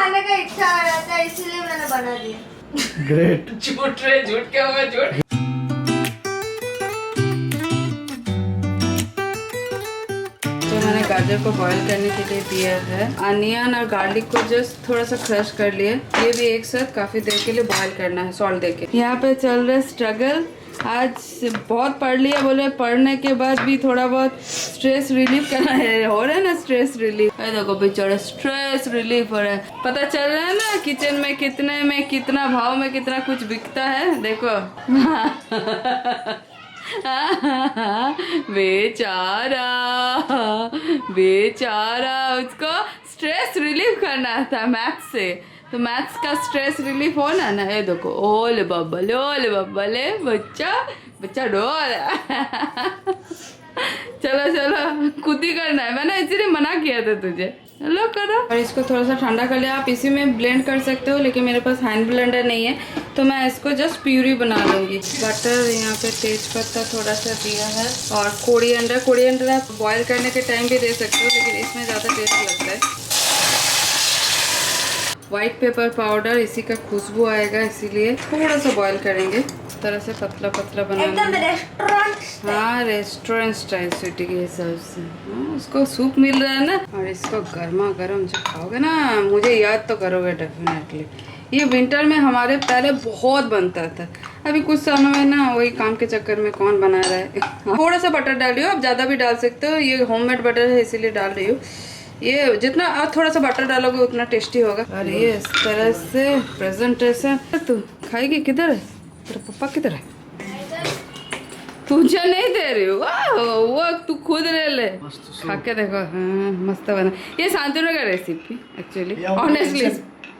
खाने का इच्छा आ रहा था इसलिए मैंने बना दिया। ग्रेट। झूठ रे, झूठ क्या हुआ, झूठ। तो मैंने गाजर को बॉईल करने के लिए दिया है। अनियन और गार्लिक को जस्ट थोड़ा सा क्रश कर लिए। ये भी एक साथ काफी देर के लिए बॉईल करना है सॉल्ट देके। यहाँ पे चल रहा है स्ट्रगल। आज बहुत पढ़ लिया, बोले पढ़ने के बाद भी थोड़ा बहुत स्ट्रेस रिलीफ करना है। हो रहा है ना स्ट्रेस रिलीफ। देखो बेचारा स्ट्रेस रिलीफ हो रहा है। पता चल रहा है ना किचन में कितने में कितना भाव में कितना कुछ बिकता है। देखो बेचारा बेचारा, उसको स्ट्रेस रिलीफ करना था मैथ्स से। तो मैथ्स का स्ट्रेस रिलीफ होना ना। ये देखो ओले बब्बले बच्चा बच्चा डोल। चलो चलो खुद ही करना है, मैंने इसीलिए मना किया था तुझे। चलो करो। और इसको थोड़ा सा ठंडा कर लिया। आप इसी में ब्लेंड कर सकते हो, लेकिन मेरे पास हैंड ब्लेंडर नहीं है तो मैं इसको जस्ट प्यूरी बना लूँगी। बटर, यहाँ पे तेज पत्ता थोड़ा सा दिया है और कोरिएंडर आप बॉईल करने के टाइम भी दे सकते हो, लेकिन इसमें ज़्यादा टेस्ट लगता है। व्हाइट पेपर पाउडर, इसी का खुशबू आएगा इसीलिए थोड़ा सा बॉईल करेंगे। इस तरह से पतला पतला बनाना। हाँ रेस्टोरेंट स्टाइल स्वीटी के हिसाब से। उसको सूप मिल रहा है ना, और इसको गर्मा गर्म जब खाओगे ना मुझे याद तो करोगे डेफिनेटली। ये विंटर में हमारे पहले बहुत बनता था, अभी कुछ समय में ना वही काम के चक्कर में कौन बना रहा है। थोड़ा सा बटर डालियो, आप ज़्यादा भी डाल सकते हो। ये होममेड बटर है इसीलिए डाल रही हूँ। ये जितना आप थोड़ा सा बटर डालोगे उतना टेस्टी होगा। और ये इस तरह से प्रेजेंटेशन। तू खाएगी? किधर है तेरा पप्पा, किधर है? तुझे नहीं दे रही हूँ, वो तू खुद ले खा के देखो। हाँ मस्त बना। ये शांतनु का रेसिपी एक्चुअली, ऑनेस्टली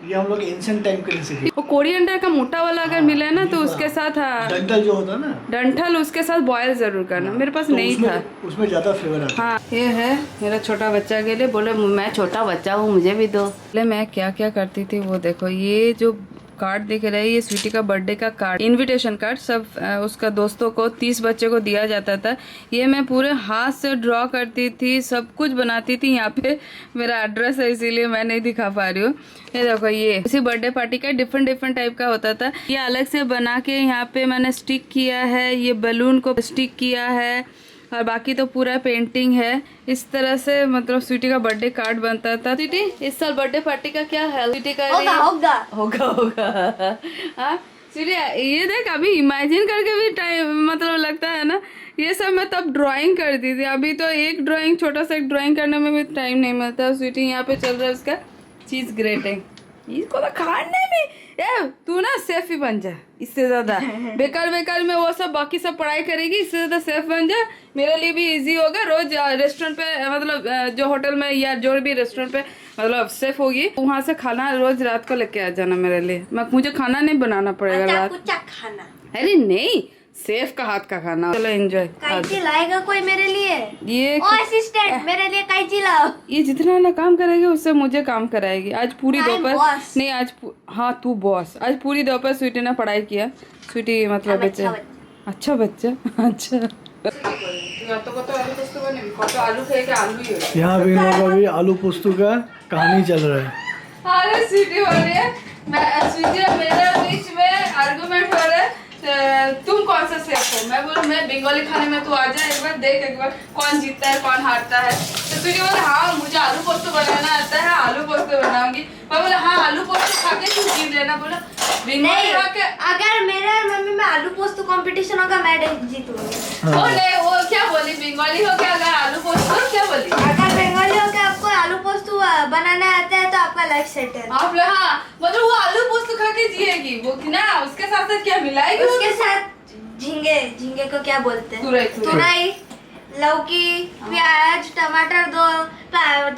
ये हम लोग एंशिएंट टाइम के रेसिपी। वो कोरिएंडर का मोटा वाला अगर मिले ना तो उसके साथ, हाँ डंठल जो होता है ना, डंठल उसके साथ बॉयल जरूर करना। मेरे पास तो नहीं था, उसमें ज्यादा फ्लेवर आता है। हाँ ये है मेरा छोटा बच्चा के लिए। बोले मैं छोटा बच्चा हूँ मुझे भी दो। बोले मैं क्या क्या करती थी वो देखो। ये जो कार्ड दिख रहा है ये स्वीटी का बर्थडे का कार्ड, इनविटेशन कार्ड। सब उसका दोस्तों को 30 बच्चे को दिया जाता था। ये मैं पूरे हाथ से ड्रॉ करती थी, सब कुछ बनाती थी। यहाँ पे मेरा एड्रेस है इसीलिए मैं नहीं दिखा पा रही हूँ। ये देखो ये इसी बर्थडे पार्टी का डिफरेंट टाइप का होता था। ये अलग से बना के यहाँ पे मैंने स्टिक किया है। ये बलून को स्टिक किया है और बाकी तो पूरा पेंटिंग है। इस तरह से मतलब स्वीटी का बर्थडे कार्ड बनता था। स्वीटी इस साल बर्थडे पार्टी का क्या है? स्वीटी का होगा। हाँ स्वीटी ये देख, अभी इमेजिन करके भी टाइम मतलब लगता है ना। ये सब मैं तब ड्राइंग करती थी, अभी तो एक ड्राइंग, छोटा सा एक ड्राइंग करने में भी टाइम नहीं मिलता। स्वीटी यहाँ पे चल रहा है उसका चीज ग्रेटिंग। इसको तो खाने में तू ना सेफ ही बन जा। इससे ज्यादा बेकार में वो सब बाकी सब पढ़ाई करेगी, इससे ज्यादा सेफ बन जा। मेरे लिए भी इजी होगा। रोज रेस्टोरेंट पे मतलब जो होटल में या जो भी रेस्टोरेंट पे मतलब सेफ होगी, वहाँ से खाना रोज रात को लेके आ जाना मेरे लिए। मुझे खाना नहीं बनाना पड़ेगा रात। खाना अरे नहीं, सेफ का हाथ का खाना। चलो एंजॉय। कैंची लाएगा कोई मेरे लिए? ये असिस्टेंट मेरे लिए कैंची लाओ। ये जितना ना काम करेगी उससे मुझे काम कराएगी। आज पूरी दोपहर नहीं, आज हाँ तू बॉस। आज पूरी दोपहर स्वीटी ने पढ़ाई किया। स्वीटी मतलब बच्चा अच्छा बच्चा अच्छा। यहाँ भी अभी आलू पोस्तू का कहानी चल रहा है। अरे स्वीटी हो रही है, स्वीटी और मेरे बीच में आर्गुमेंट हो रहा है। तुम कौन सा सेफ हो? मैं बोलूं मैं बंगाली खाने में, तू आ जा एक बार देख, एक बार कौन जीतता है कौन हारता है। तो तुझे बोले हाँ मुझे आलू पोस्तू बनाना आता है, आलू पोस्तू बनाऊंगी। मैं बोला हाँ आलू पोस्तू खा के तू जीत लेना। बोला बंगाली खा के। अगर मेरे और मम्मी में आलू पोस्तू कंपटीशन होगा मैं जीतूंगी। वो नहीं, वो क्या बोली? बंगाली हो गया अगर आलू पोस्तू, क्या बोली? अगर बंगाली हो गया आपको आलू पोस्तू बनाना आता है तो आपका लाइफ सेट है। आप हाँ मतलब वो आलू पोस्तू खा के जिएगी वो कि ना, उसके साथ साथ क्या मिलाएगी? उसके साथ झींगे को क्या बोलते हैं? तुरई, लौकी, प्याज, टमाटर दो,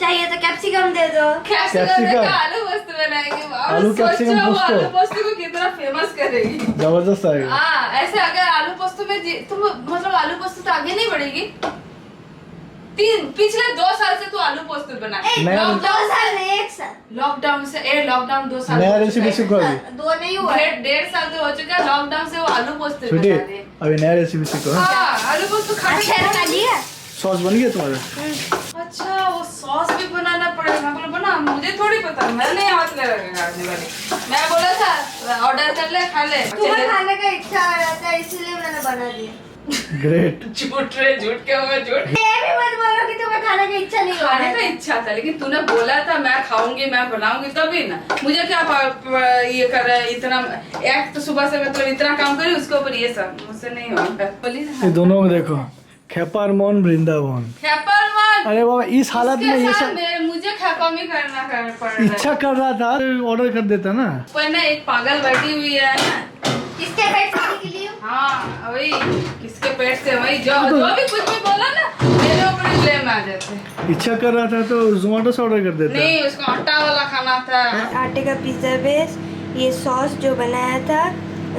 चाहिए तो कैप्सिकम दे दो। कैप्सिकम आलू पोस्तू बनाएंगे। आलू कैप्सिकम पोस्तू, आलू पोस्तू को कितना फेमस करेगी, जबरदस्त आएगा। हाँ ऐसे अगर आलू पोस्तू में तुम मतलब आलू पोस्तू तो आगे नहीं बढ़ेगी। पिछले 2 साल से तू आलू पोस्तू बना। 2 साल नहीं 1 साल। लॉकडाउन 2 साल। नया रेसिपी सीखो अभी। 2 नहीं हुआ, 1.5 साल तो हो चुका है। लॉकडाउन से वो आलू पोस्तू बना स्वीटी रही है। अभी नया रेसिपी सीखो। हाँ आलू पोस्तू खा के सॉस बन गया तुम्हारा? अच्छा वो सॉस भी बनाना पड़ेगा। मैं बोला बना, मुझे थोड़ी पता, मैं नहीं हाथ ले काटने वाली। मैं बोला था ऑर्डर कर ले खा ले। तुम्हें खाने का इच्छा आ रहा था इसलिए मैंने बना दिया। ग्रेट। झूठ रे, झूठ क्या होगा झूठ। ये भी मत बोलो कि तुम्हें खाने की इच्छा नहीं हो खाने रहा का है। इच्छा था लेकिन तूने बोला था मैं खाऊंगी मैं बनाऊंगी तभी ना। मुझे क्या ये कर रहा है इतना, एक तो सुबह से मतलब इतना काम करी उसके ऊपर ये सब मुझसे नहीं होगा। बोली ये ना दोनों में देखो, खेपारमोन वृंदावन। खेपरमन। अरे बाबा इस हालत में ये सब मुझे खेपम ही करना पड़ रहा है। इच्छा कर रहा था ऑर्डर कर देता ना। पर ना एक पागल बैठी हुई है ना। किसके पेट खाने के लिए? हाँ वही किसके पेट से वही जो भी कुछ भी बोला ना मेरे ऊपर ही ब्लेम आ जाते। इच्छा कर रहा था तो जोमेटो से ऑर्डर कर देता। नहीं उसको आटा वाला खाना था। आटे का पिज्जा बेस, ये सॉस जो बनाया था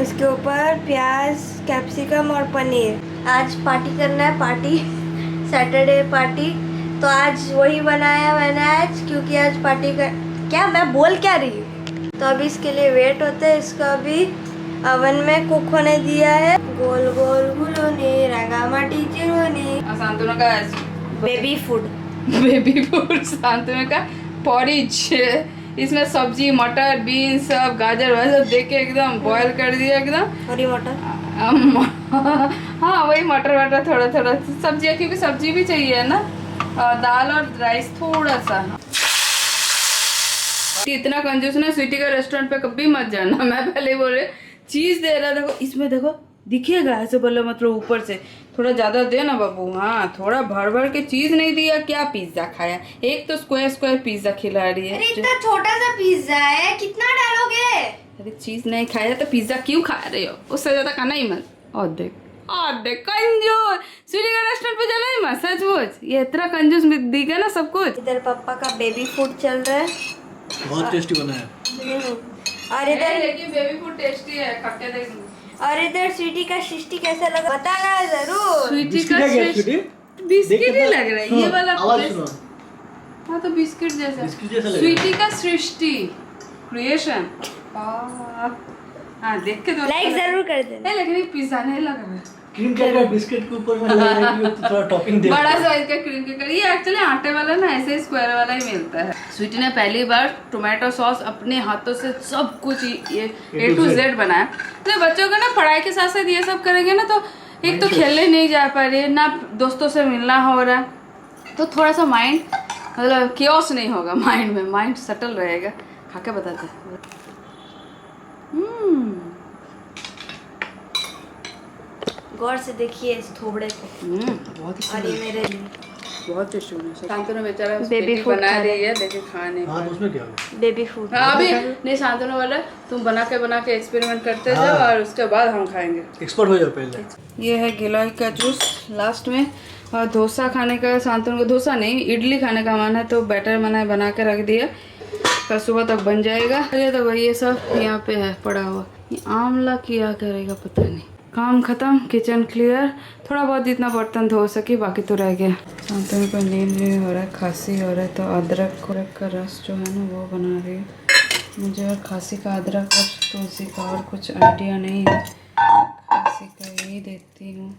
उसके ऊपर प्याज, कैप्सिकम और पनीर। आज पार्टी करना है, पार्टी सैटरडे पार्टी, तो आज वही बनाया मैंने आज, क्योंकि आज पार्टी का क्या मैं बोल क्या रही हूँ। तो अभी इसके लिए वेट होता है, इसको अभी ओवन में कुक होने दिया है। गोल गोल गुलोनी रंगामाटी चिरोनी। शांतनु का baby food. Baby food, Shantanu का पॉरिज। इसमें सब्जी मटर बीन्स सब गाजर वाजर दे के एकदम बॉईल कर दिया एकदम। हरी मटर। हाँ वही मटर वटर थोड़ा थोड़ा सब्जी, क्योंकि सब्जी भी चाहिए ना। दाल और राइस थोड़ा सा। इतना कंजूस ना स्वीटी का रेस्टोरेंट पे कभी मत जाना। मैं पहले बोल रही चीज दे रहा, देखो इसमें देखो दिखेगा ऐसे बोले, मतलब ऊपर से थोड़ा ज्यादा दे ना बाबू। हाँ थोड़ा भर भर के चीज नहीं दिया। क्या पिज्जा खाया, एक तो स्क्वायर स्क्वायर पिज्जा खिला रही है। अरे इतना छोटा सा पिज्जा है, कितना डालोगे? अरे चीज नहीं खाया तो पिज्जा क्यों खा रहे हो, उससे ज्यादा खाना ही मत। और देख कंजूस, स्वीटी का रेस्टोरेंट पे जाना ही मत, सच बोझ ये इतना कंजूस दिखा ना सब कुछ। इधर पापा का बेबी फूड चल रहा है, बहुत टेस्टी बना है। और इधर लेकिन बेबी फूड टेस्टी है, खा के देख। और इधर स्वीटी का सृष्टि कैसा लगा बताना जरूर। स्वीटी का बिस्किट ही लग रहा है ये वाला। हाँ तो बिस्किट जैसा स्वीटी का सृष्टि क्रिएशन। हाँ देख के तो लाइक जरूर कर देना। लेकिन ये पिज्जा नहीं लग रहा है। क्रीम का बिस्किट के ऊपर में लग रहा है कि थोड़ा टॉपिंग दे। बड़ा साइज का क्रीम केक, ये एक्चुअली आटे वाला ना ऐसे स्क्वायर वाला ही मिलता है। स्वीटी ने पहली बार टोमेटो सॉस अपने हाथों से सब कुछ ये A to Z बनाया। तो बच्चों को ना पढ़ाई के साथ साथ ये सब करेंगे ना तो एक तो खेलने नहीं जा पा रही है ना, दोस्तों से मिलना हो रहा है, तो थोड़ा सा माइंड मतलब क्योस नहीं होगा माइंड में, माइंड सेटल रहेगा। खा के बताते गौर से देखिए इस थोबड़े को। बहुत और ये मेरे लिए बहुत टेस्टी बना। शांतनु बेचारा बेबी फूड बना खा रही है लेकिन खा नहीं। हाँ तो उसमें क्या होगा? Baby food. हाँ अभी नहीं, शांतनु वाला तुम बना के एक्सपेरिमेंट करते जाओ और उसके बाद हम खाएंगे। एक्सपर्ट हो जाओ पहले। ये है गिलोय का जूस लास्ट में। और डोसा खाने का, शांतनु को डोसा नहीं इडली खाने का मन है तो बैटर बना के रख दिया, कल सुबह तक बन जाएगा। ये तो भाई ये सब यहाँ पे है पड़ा हुआ। ये आंवला क्या करेगा पता नहीं। काम खत्म, किचन क्लियर, थोड़ा बहुत जितना बर्तन धो सके बाकी तो रह गया। शांतनु को नींद हो रहा है, खांसी हो रहा है तो अदरक का रस जो है ना वो बना रही है। मुझे और खांसी का अदरक और तुलसी का और कुछ आइडिया नहीं है, खांसी का ही देती हूँ।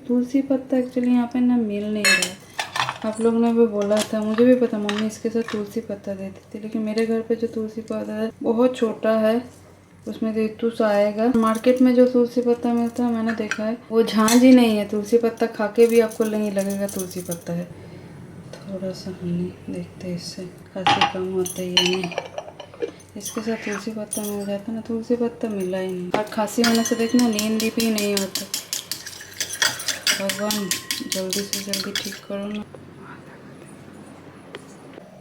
तुलसी पत्ता एक्चुअली यहाँ पे ना मिल नहीं रहा। आप लोग ने भी बोला था, मुझे भी पता मम्मी इसके साथ तुलसी पत्ता देती थी, लेकिन मेरे घर पे जो तुलसी पत्ता है बहुत छोटा है, उसमें देतूस आएगा। मार्केट में जो तुलसी पत्ता मिलता है मैंने देखा है वो झांझ ही नहीं है। तुलसी पत्ता खा के भी आपको नहीं लगेगा तुलसी पत्ता है। थोड़ा सा हमने देखते हैं इससे खांसी कम होता है या नहीं। इसके साथ तुलसी पत्ता मिल जाता ना, तुलसी पत्ता मिला ही नहीं। और खांसी होने से देखना नींद भी नहीं होता। भगवान जल्दी से जल्दी ठीक करो ना।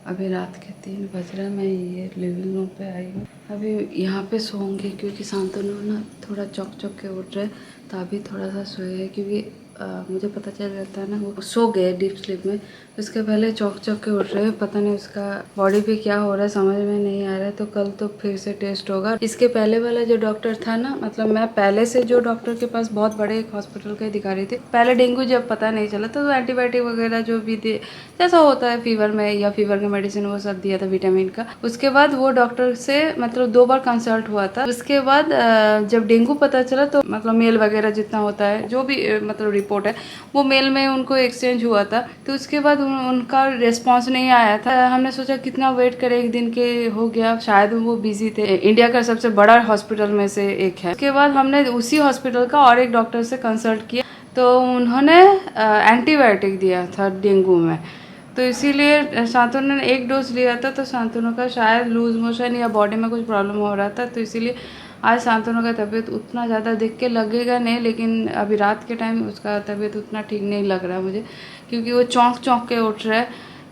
अभी रात के 3 बज रहा है, मैं ये लिविंग रूम पे आई हूँ। अभी यहाँ पे सोऊंगी क्योंकि शांतनु ना थोड़ा चौक के उठ रहे, तो अभी थोड़ा सा सोए है क्योंकि मुझे पता चल जाता है ना वो सो गए डीप स्लीप में। उसके पहले चौक के उठ रहे, पता नहीं उसका बॉडी पे क्या हो रहा है समझ में नहीं आ रहा है। तो कल तो फिर से टेस्ट होगा। इसके पहले वाला जो डॉक्टर था ना, मतलब मैं पहले से जो डॉक्टर के पास बहुत बड़े एक हॉस्पिटल के दिखा रही थी, पहले डेंगू जब पता नहीं चला तो एंटीबायोटिक वगैरह जो भी दे जैसा होता है फीवर में या फीवर का मेडिसिन वो सब दिया था विटामिन का। उसके बाद वो डॉक्टर से मतलब 2 बार कंसल्ट हुआ था। उसके बाद जब डेंगू पता चला तो मतलब मेल वगैरह जितना होता है जो भी मतलब रिपोर्ट है वो मेल में उनको एक्सचेंज हुआ था। तो उसके बाद उनका रिस्पांस नहीं आया था। हमने सोचा कितना वेट करें, एक दिन के हो गया, शायद वो बिजी थे। इंडिया का सबसे बड़ा हॉस्पिटल में से एक है। उसके बाद हमने उसी हॉस्पिटल का और एक डॉक्टर से कंसल्ट किया, तो उन्होंने एंटीबायोटिक दिया था डेंगू में। तो इसीलिए शांतनु ने 1 डोज लिया था, तो शांतनु का शायद लूज मोशन या बॉडी में कुछ प्रॉब्लम हो रहा था। तो इसीलिए आज शांतनु का तबीयत उतना ज़्यादा देख के लगेगा नहीं, लेकिन अभी रात के टाइम उसका तबीयत उतना ठीक नहीं लग रहा है मुझे, क्योंकि वो चौंक चौंक के उठ रहा है।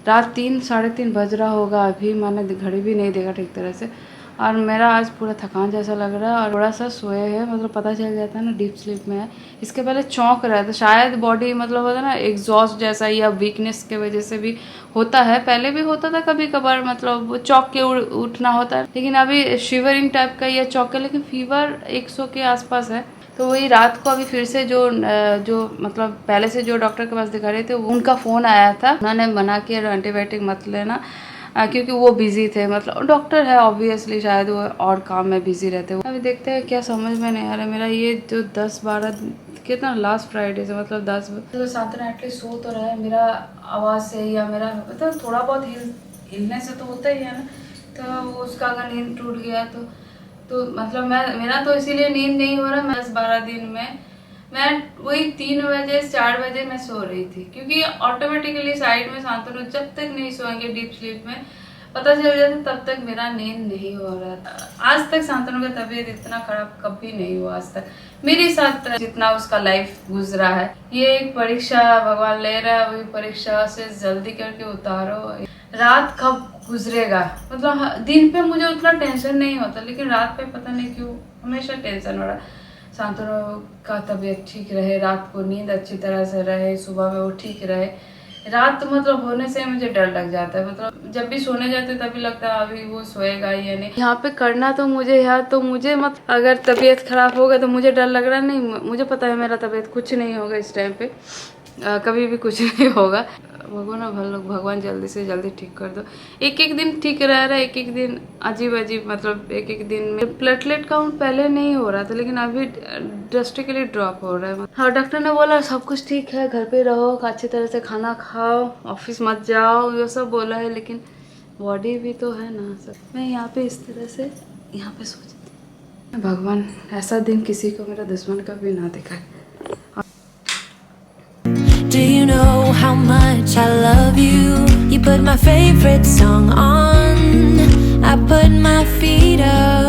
रात 3 साढ़े 3 बज रहा होगा अभी, मैंने घड़ी भी नहीं देखा ठीक तरह से। और मेरा आज पूरा थकान जैसा लग रहा है और थोड़ा सा सोए है, मतलब पता चल जाता है ना डीप स्लीप में है। इसके पहले चौंक रहा था, शायद बॉडी मतलब होता है ना एग्जॉस्ट जैसा या वीकनेस के वजह से भी होता है। पहले भी होता था कभी कभार, मतलब चौंक के उठना होता है, लेकिन अभी शिवरिंग टाइप का या चौंक के, लेकिन फीवर 100 के आसपास है। तो वही रात को अभी फिर से जो मतलब पहले से जो डॉक्टर के पास दिखा रहे थे उनका फ़ोन आया था। उन्होंने मना किया एंटीबायोटिक मत लेना, क्योंकि वो बिजी थे, मतलब डॉक्टर है ऑब्वियसली, शायद वो और काम में बिजी रहते हैं। अभी देखते हैं क्या, समझ में नहीं आ रहा। मेरा ये जो 10-12 कितना लास्ट फ्राइडे से मतलब 10 तो शांतनु एटलीस्ट सो तो रहा है। मेरा आवाज़ से या मेरा मतलब थोड़ा बहुत हिलने से तो होता ही है ना, तो उसका अगर नींद टूट गया तो मतलब मेरा तो इसीलिए नींद नहीं हो रहा। मैं 10-12 दिन में मैं वही 3 बजे 4 बजे मैं सो रही थी, क्योंकि ऑटोमेटिकली साइड में शांतनु जब तक नहीं सोएंगे डीप स्लीप में पता चल जाता तब तक मेरा नींद नहीं हो रहा था। आज तक शांतनु का तबीयत इतना खराब कभी नहीं हुआ आज तक मेरे साथ, जितना उसका लाइफ गुजरा है। ये एक परीक्षा भगवान ले रहा है, वही परीक्षा से जल्दी करके उतारो। रात कब गुजरेगा, मतलब दिन पे मुझे उतना टेंशन नहीं होता, लेकिन रात पे पता नहीं क्यों हमेशा टेंशन हो रहा है। शांतनु का तबीयत ठीक रहे, रात को नींद अच्छी तरह से रहे, सुबह में वो ठीक रहे। रात मतलब होने से मुझे डर लग जाता है, मतलब जब भी सोने जाते तभी लगता है अभी वो सोएगा या नहीं। यहाँ पे करना तो मुझे है, तो मुझे मत अगर तबीयत खराब होगा तो मुझे डर लग रहा नहीं, मुझे पता है मेरा तबीयत कुछ नहीं होगा इस टाइम पे, कभी भी कुछ नहीं होगा। भगवान जल्दी से जल्दी ठीक कर दो। एक एक दिन ठीक रह रहा है, एक एक दिन अजीब अजीब, मतलब एक एक दिन में प्लेटलेट काउंट पहले नहीं हो रहा था, लेकिन अभी ड्रास्टिकली ड्रॉप हो रहा है। हाँ, डॉक्टर ने बोला सब कुछ ठीक है, घर पे रहो, अच्छी तरह से खाना खाओ, ऑफिस मत जाओ, ये सब बोला है, लेकिन बॉडी भी तो है ना सब। मैं यहाँ पे इस तरह से यहाँ पे सोचती, भगवान ऐसा दिन किसी को मेरा दुश्मन का भी ना दिखाए। Do you know how much I love you? You put my favorite song on, I put my feet up.